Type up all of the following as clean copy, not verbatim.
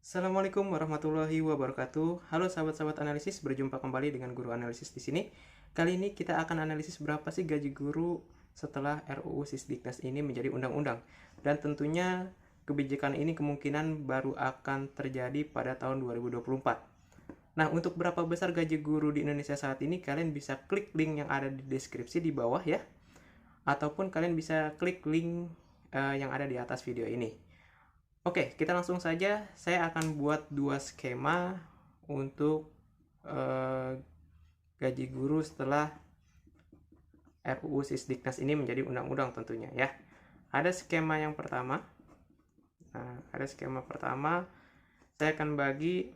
Assalamualaikum warahmatullahi wabarakatuh. Halo sahabat-sahabat analisis, berjumpa kembali dengan Guru Analisis di sini. Kali ini kita akan analisis berapa sih gaji guru setelah RUU Sisdiknas ini menjadi undang-undang. Dan tentunya kebijakan ini kemungkinan baru akan terjadi pada tahun 2024. Nah, untuk berapa besar gaji guru di Indonesia saat ini, kalian bisa klik link yang ada di deskripsi di bawah ya. Ataupun kalian bisa klik link yang ada di atas video ini. Oke, kita langsung saja. Saya akan buat dua skema untuk gaji guru setelah RUU Sisdiknas ini menjadi undang-undang tentunya ya. Ada skema yang pertama. Nah, ada skema pertama. Saya akan bagi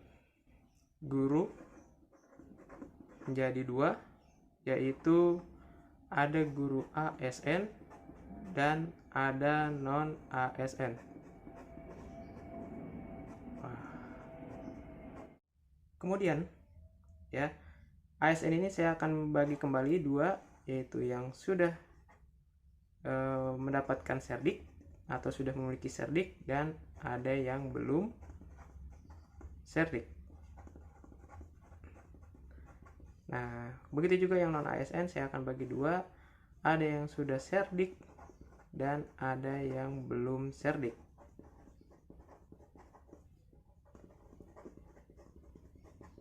guru menjadi dua, yaitu ada guru ASN dan ada non ASN. Kemudian ya, ASN ini saya akan bagi kembali dua, yaitu yang sudah mendapatkan serdik atau sudah memiliki serdik dan ada yang belum serdik. Nah, begitu juga yang non ASN saya akan bagi dua, ada yang sudah serdik dan ada yang belum serdik.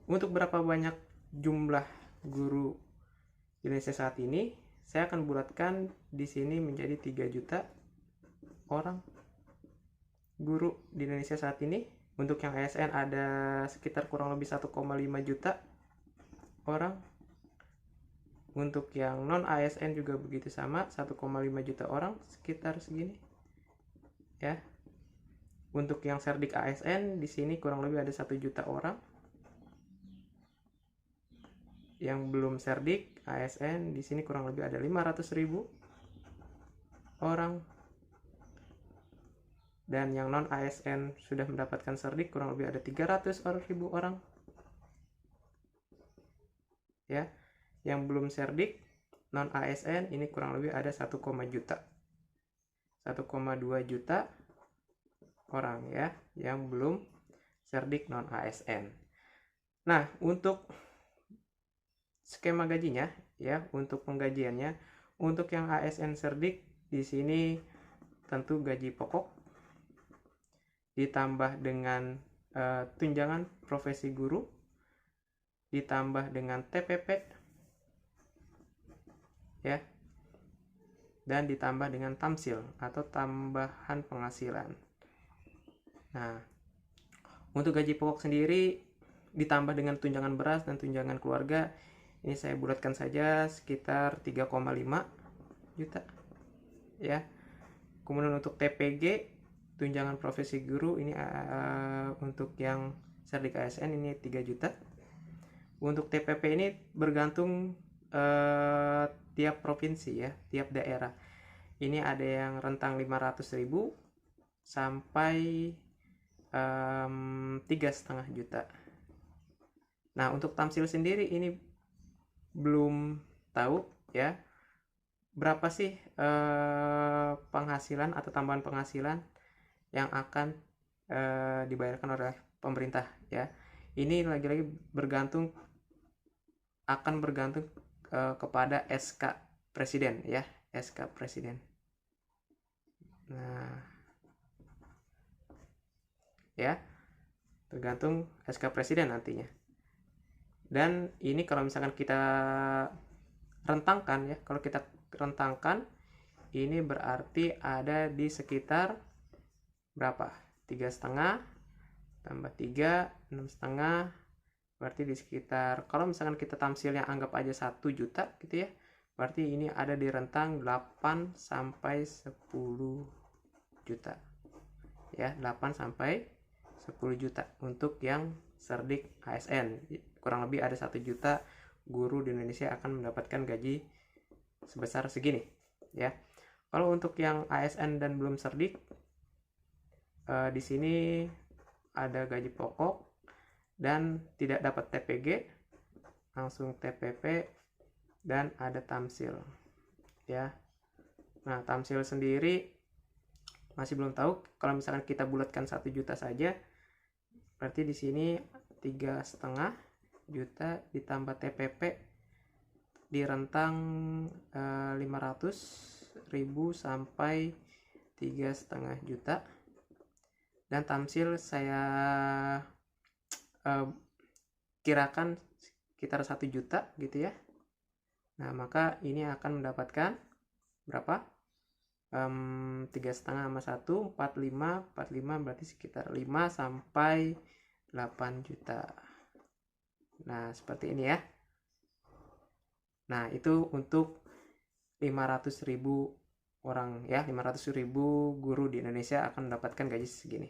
Untuk berapa banyak jumlah guru di Indonesia saat ini, saya akan bulatkan di sini menjadi 3 juta orang guru di Indonesia saat ini. Untuk yang ASN ada sekitar kurang lebih 1,5 juta orang. Untuk yang non ASN juga begitu sama, 1,5 juta orang, sekitar segini. Ya. Untuk yang serdik ASN di sini kurang lebih ada 1 juta orang. Yang belum serdik ASN di sini kurang lebih ada 500.000 orang. Dan yang non ASN sudah mendapatkan serdik kurang lebih ada 300.000 orang. Ya. Yang belum serdik non ASN ini kurang lebih ada 1, juta. 1,2 juta orang ya yang belum serdik non ASN. Nah, untuk skema gajinya ya, untuk penggajiannya, untuk yang ASN serdik di sini tentu gaji pokok ditambah dengan tunjangan profesi guru, ditambah dengan TPP ya, dan ditambah dengan tamsil atau tambahan penghasilan. Nah, untuk gaji pokok sendiri ditambah dengan tunjangan beras dan tunjangan keluarga, ini saya bulatkan saja sekitar 3,5 juta ya. Kemudian untuk TPG, tunjangan profesi guru, ini untuk yang serdik ASN ini 3 juta. Untuk TPP ini bergantung tiap provinsi ya, tiap daerah. Ini ada yang rentang 500.000 sampai 3,5 juta. Nah, untuk tamsil sendiri ini belum tahu ya berapa sih penghasilan atau tambahan penghasilan yang akan dibayarkan oleh pemerintah ya. Ini lagi-lagi akan bergantung kepada SK Presiden ya, SK Presiden. Nah, ya, tergantung SK Presiden nantinya. Dan ini kalau misalkan kita rentangkan ya, kalau kita rentangkan ini berarti ada di sekitar berapa? 3,5 tambah 3, 6,5, berarti di sekitar, kalau misalkan kita tamsilnya anggap aja 1 juta gitu ya, berarti ini ada di rentang 8 sampai 10 juta ya, 8 sampai 10 juta untuk yang serdik ASN. Kurang lebih ada 1 juta guru di Indonesia akan mendapatkan gaji sebesar segini ya. Kalau untuk yang ASN dan belum serdik, di sini ada gaji pokok dan tidak dapat TPG, langsung TPP, dan ada tamsil ya. Nah, tamsil sendiri masih belum tahu. Kalau misalkan kita bulatkan 1 juta saja, Berarti di sini 3,5 juta ditambah TPP di rentang 500.000 sampai 3,5 juta. Dan tamsil saya kirakan sekitar 1 juta gitu ya. Nah, maka ini akan mendapatkan berapa? 3,5 sama 1, 45 berarti sekitar 5 sampai 8 juta. Nah, seperti ini ya. Nah, itu untuk 500.000 orang ya, 500.000 guru di Indonesia akan mendapatkan gaji segini.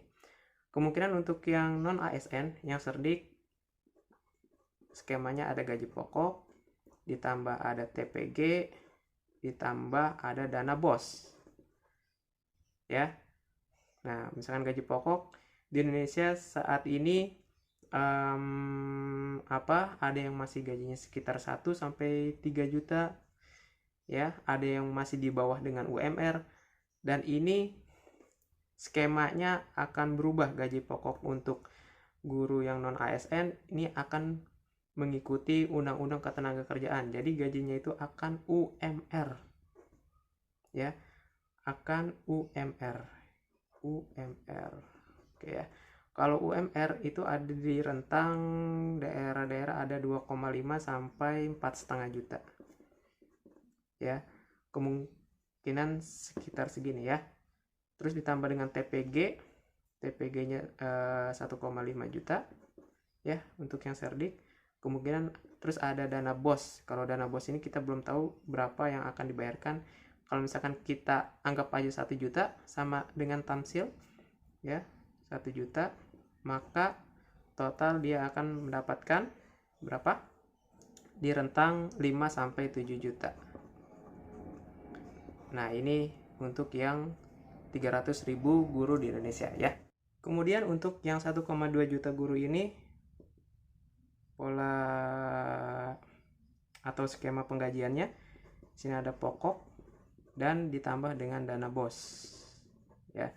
Kemungkinan untuk yang non ASN, yang cerdik, skemanya ada gaji pokok, ditambah ada TPG, ditambah ada dana BOS. Ya. Nah, misalkan gaji pokok di Indonesia saat ini ada yang masih gajinya sekitar 1 sampai 3 juta. Ya, ada yang masih di bawah dengan UMR, dan ini skemanya akan berubah. Gaji pokok untuk guru yang non ASN ini akan mengikuti Undang-Undang Ketenagakerjaan. Jadi gajinya itu akan UMR. Ya, akan UMR. Oke ya. Kalau UMR itu ada di rentang daerah-daerah ada 2,5 sampai 4,5 juta. Ya, kemungkinan sekitar segini ya. Terus ditambah dengan TPG-nya 1,5 juta ya untuk yang cerdik. Kemungkinan terus ada dana BOS. Kalau dana BOS ini kita belum tahu berapa yang akan dibayarkan. Kalau misalkan kita anggap aja 1 juta sama dengan tamsil ya, 1 juta, maka total dia akan mendapatkan berapa? Di rentang 5 sampai 7 juta. Nah, ini untuk yang 300.000 guru di Indonesia ya. Kemudian untuk yang 1,2 juta guru ini, pola atau skema penggajiannya di sini ada pokok dan ditambah dengan dana BOS. Ya.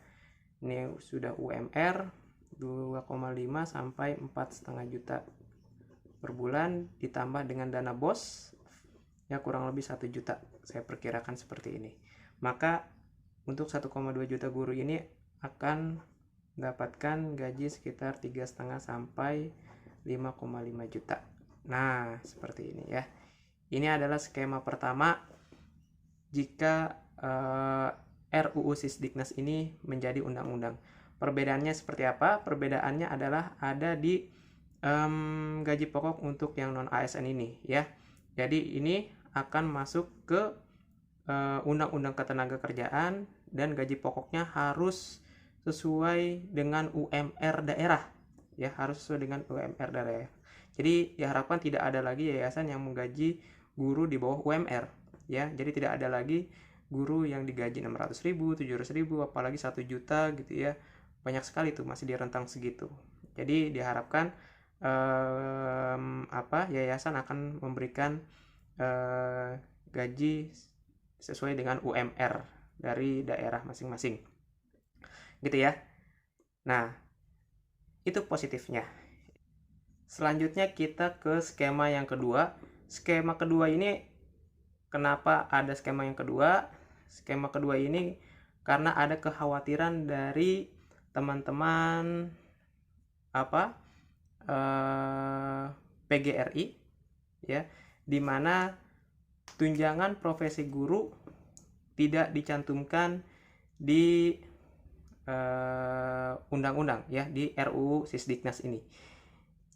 Ini sudah UMR 2,5 sampai 4,5 juta per bulan ditambah dengan dana BOS ya kurang lebih 1 juta. Saya perkirakan seperti ini. Maka untuk 1,2 juta guru ini akan mendapatkan gaji sekitar 3,5 sampai 5,5 juta. Nah, seperti ini ya. Ini adalah skema pertama jika RUU Sisdiknas ini menjadi undang-undang. Perbedaannya seperti apa? Perbedaannya adalah ada di gaji pokok untuk yang non ASN ini ya. Jadi ini akan masuk ke Undang-Undang Ketenagakerjaan dan gaji pokoknya harus sesuai dengan UMR daerah ya, harus sesuai dengan UMR daerah. Jadi diharapkan tidak ada lagi yayasan yang menggaji guru di bawah UMR ya. Jadi tidak ada lagi guru yang digaji 600.000, 700.000, apalagi 1 juta gitu ya. Banyak sekali tuh masih di rentang segitu. Jadi diharapkan yayasan akan memberikan gaji sesuai dengan UMR dari daerah masing-masing. Gitu ya. Nah, itu positifnya. Selanjutnya kita ke skema yang kedua. Skema kedua ini, kenapa ada skema yang kedua? Skema kedua ini karena ada kekhawatiran dari teman-teman PGRI ya, di mana tunjangan profesi guru tidak dicantumkan di undang-undang ya, di RUU Sisdiknas ini.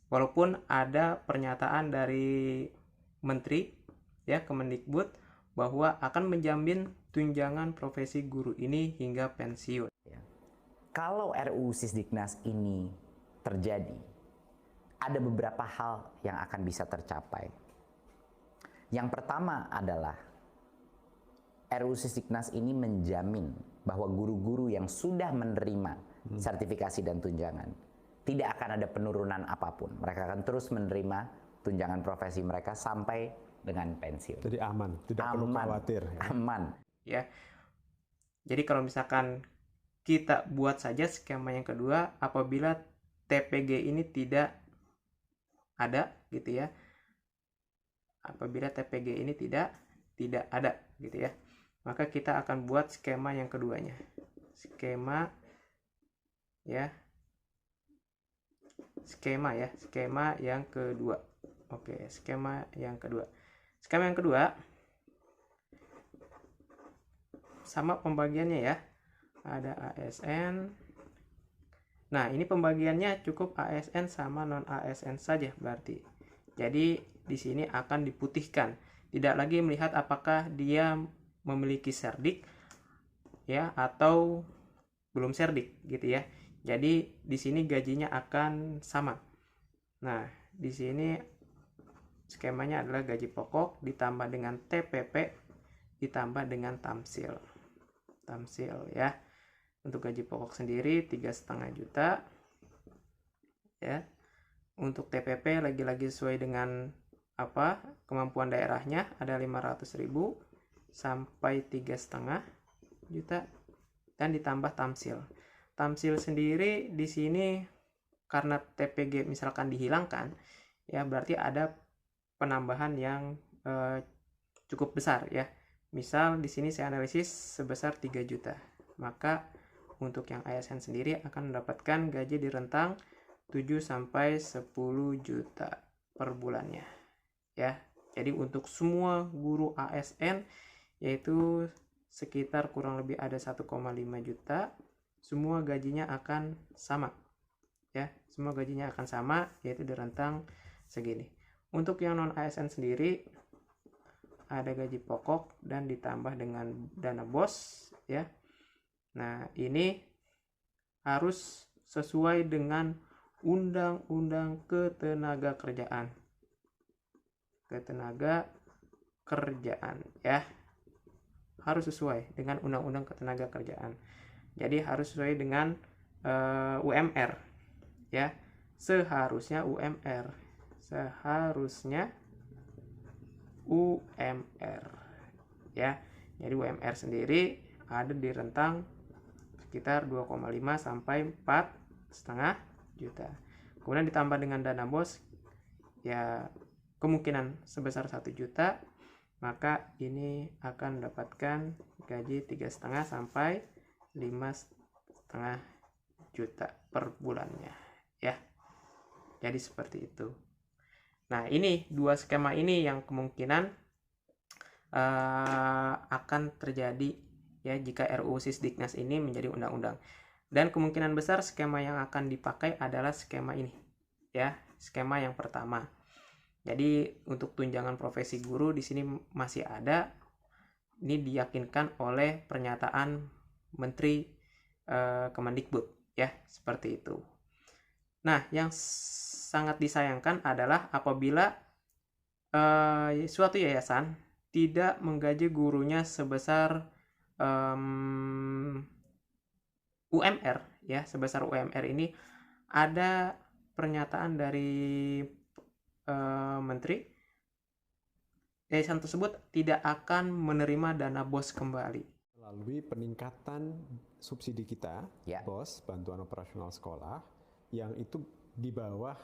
Walaupun ada pernyataan dari Menteri ya, Kemendikbud, bahwa akan menjamin tunjangan profesi guru ini hingga pensiun. Kalau RUU Sisdiknas ini terjadi, ada beberapa hal yang akan bisa tercapai. Yang pertama adalah RUU Sisdiknas ini menjamin bahwa guru-guru yang sudah menerima sertifikasi dan tunjangan tidak akan ada penurunan apapun. Mereka akan terus menerima tunjangan profesi mereka sampai dengan pensiun. Jadi aman, tidak perlu khawatir. Ya. Aman. Ya. Jadi kalau misalkan kita buat saja skema yang kedua, apabila TPG ini tidak ada gitu ya. Apabila TPG ini tidak ada gitu ya, maka kita akan buat skema yang keduanya. Skema yang kedua. Oke, skema yang kedua. Skema yang kedua sama pembagiannya ya. Ada ASN. Nah, ini pembagiannya cukup ASN sama non ASN saja berarti. Jadi di sini akan diputihkan. Tidak lagi melihat apakah dia memiliki serdik ya atau belum serdik gitu ya. Jadi di sini gajinya akan sama. Nah, di sini skemanya adalah gaji pokok ditambah dengan TPP ditambah dengan tamsil. Tamsil ya. Untuk gaji pokok sendiri 3,5 juta ya. Untuk TPP lagi-lagi sesuai dengan kemampuan daerahnya, ada 500.000 sampai 3,5 juta dan ditambah tamsil. Tamsil sendiri di sini karena TPG misalkan dihilangkan ya, berarti ada penambahan yang cukup besar ya. Misal di sini saya analisis sebesar 3 juta. Maka untuk yang ASN sendiri akan mendapatkan gaji di rentang 7 sampai 10 juta per bulannya. Ya. Jadi untuk semua guru ASN yaitu sekitar kurang lebih ada 1,5 juta, semua gajinya akan sama. Ya, semua gajinya akan sama yaitu di rentang segini. Untuk yang non ASN sendiri ada gaji pokok dan ditambah dengan dana BOS ya. Nah, ini harus sesuai dengan Undang-Undang Ketenagakerjaan. Ketenagakerjaan ya. Harus sesuai dengan Undang-Undang Ketenagakerjaan. Jadi harus sesuai dengan UMR ya. Seharusnya UMR ya. Jadi UMR sendiri ada di rentang sekitar 2,5 sampai 4,5 juta. Kemudian ditambah dengan dana BOS ya kemungkinan sebesar 1 juta, maka ini akan mendapatkan gaji 3,5 sampai 5,5 juta per bulannya ya. Jadi seperti itu. Nah, ini dua skema ini yang kemungkinan akan terjadi ya jika RUU Sisdiknas ini menjadi undang-undang. Dan kemungkinan besar skema yang akan dipakai adalah skema ini ya, skema yang pertama. Jadi untuk tunjangan profesi guru di sini masih ada. Ini diyakinkan oleh pernyataan Menteri Kemendikbud ya, seperti itu. Nah, yang sangat disayangkan adalah apabila suatu yayasan tidak menggaji gurunya sebesar UMR ya, sebesar UMR ini ada pernyataan dari Menteri, yayasan tersebut tidak akan menerima dana BOS kembali. Melalui peningkatan subsidi kita, BOS, bantuan operasional sekolah, yang itu di bawah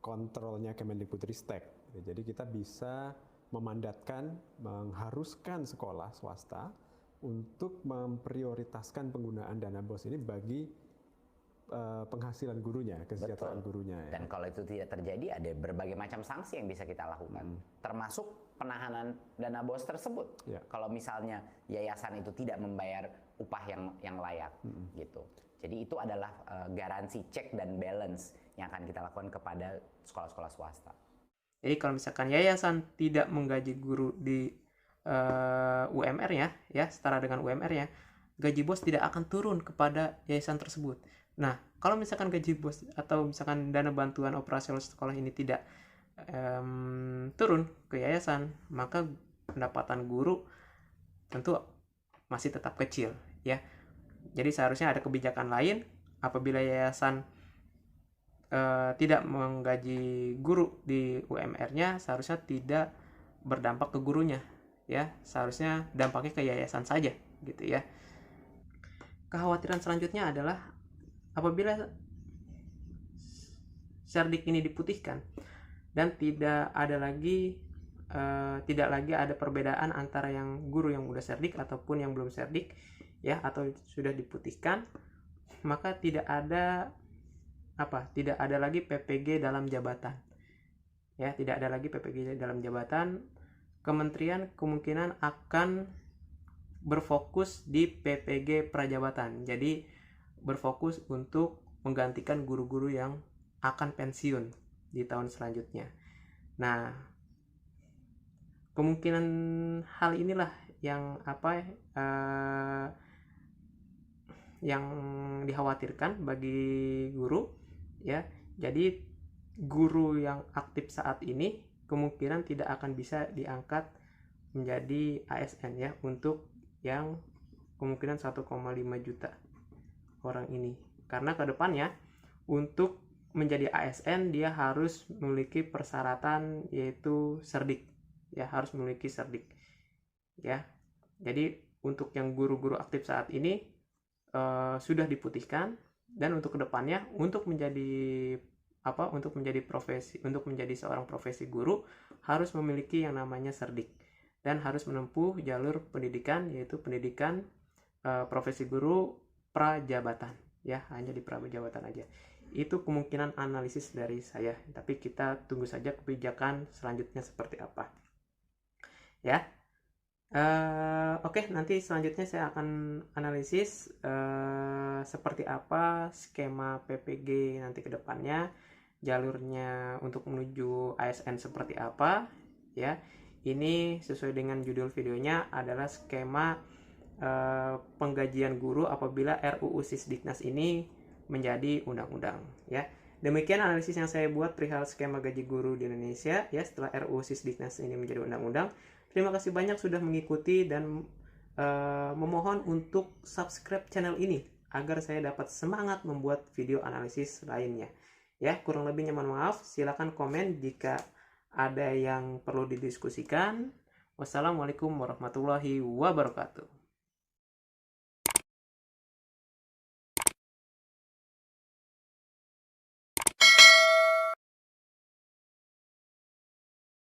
kontrolnya Kemendikbudristek. Jadi kita bisa memandatkan, mengharuskan sekolah swasta untuk memprioritaskan penggunaan dana BOS ini bagi penghasilan gurunya, kesejahteraan gurunya. Ya. Dan kalau itu tidak terjadi, ada berbagai macam sanksi yang bisa kita lakukan, termasuk penahanan dana BOS tersebut. Ya. Kalau misalnya yayasan itu tidak membayar upah yang layak, gitu. Jadi itu adalah garansi check dan balance yang akan kita lakukan kepada sekolah-sekolah swasta. Jadi kalau misalkan yayasan tidak menggaji guru di UMR-nya, ya setara dengan UMR-nya, gaji BOS tidak akan turun kepada yayasan tersebut. Nah, kalau misalkan gaji BOS atau misalkan dana bantuan operasional sekolah ini tidak turun ke yayasan, maka pendapatan guru tentu masih tetap kecil, ya. Jadi seharusnya ada kebijakan lain apabila yayasan tidak menggaji guru di UMR-nya, seharusnya tidak berdampak ke gurunya, ya. Seharusnya dampaknya ke yayasan saja, gitu ya. Kekhawatiran selanjutnya adalah apabila Serdik ini diputihkan dan tidak lagi ada perbedaan antara yang guru yang udah serdik ataupun yang belum serdik ya, atau sudah diputihkan, maka tidak ada lagi PPG dalam jabatan ya, tidak ada lagi PPG dalam jabatan. Kementerian kemungkinan akan berfokus di PPG prajabatan, jadi berfokus untuk menggantikan guru-guru yang akan pensiun di tahun selanjutnya. Nah, kemungkinan hal inilah yang yang dikhawatirkan bagi guru ya. Jadi guru yang aktif saat ini kemungkinan tidak akan bisa diangkat menjadi ASN ya, untuk yang kemungkinan 1,5 juta orang ini, karena kedepannya untuk menjadi ASN dia harus memiliki persyaratan yaitu serdik ya, harus memiliki serdik ya. Jadi untuk yang guru-guru aktif saat ini sudah diputihkan, dan untuk kedepannya untuk menjadi seorang profesi guru harus memiliki yang namanya serdik dan harus menempuh jalur pendidikan yaitu pendidikan profesi guru prajabatan ya, hanya di prajabatan aja. Itu kemungkinan analisis dari saya, tapi kita tunggu saja kebijakan selanjutnya seperti apa ya. Oke, nanti selanjutnya saya akan analisis seperti apa skema PPG nanti ke depannya, jalurnya untuk menuju ASN seperti apa ya. Ini sesuai dengan judul videonya adalah skema penggajian guru apabila RUU Sisdiknas ini menjadi undang-undang ya. Demikian analisis yang saya buat perihal skema gaji guru di Indonesia ya setelah RUU Sisdiknas ini menjadi undang-undang. Terima kasih banyak sudah mengikuti dan memohon untuk subscribe channel ini agar saya dapat semangat membuat video analisis lainnya. Ya, kurang lebihnya mohon maaf. Silakan komen jika ada yang perlu didiskusikan. Wassalamualaikum warahmatullahi wabarakatuh.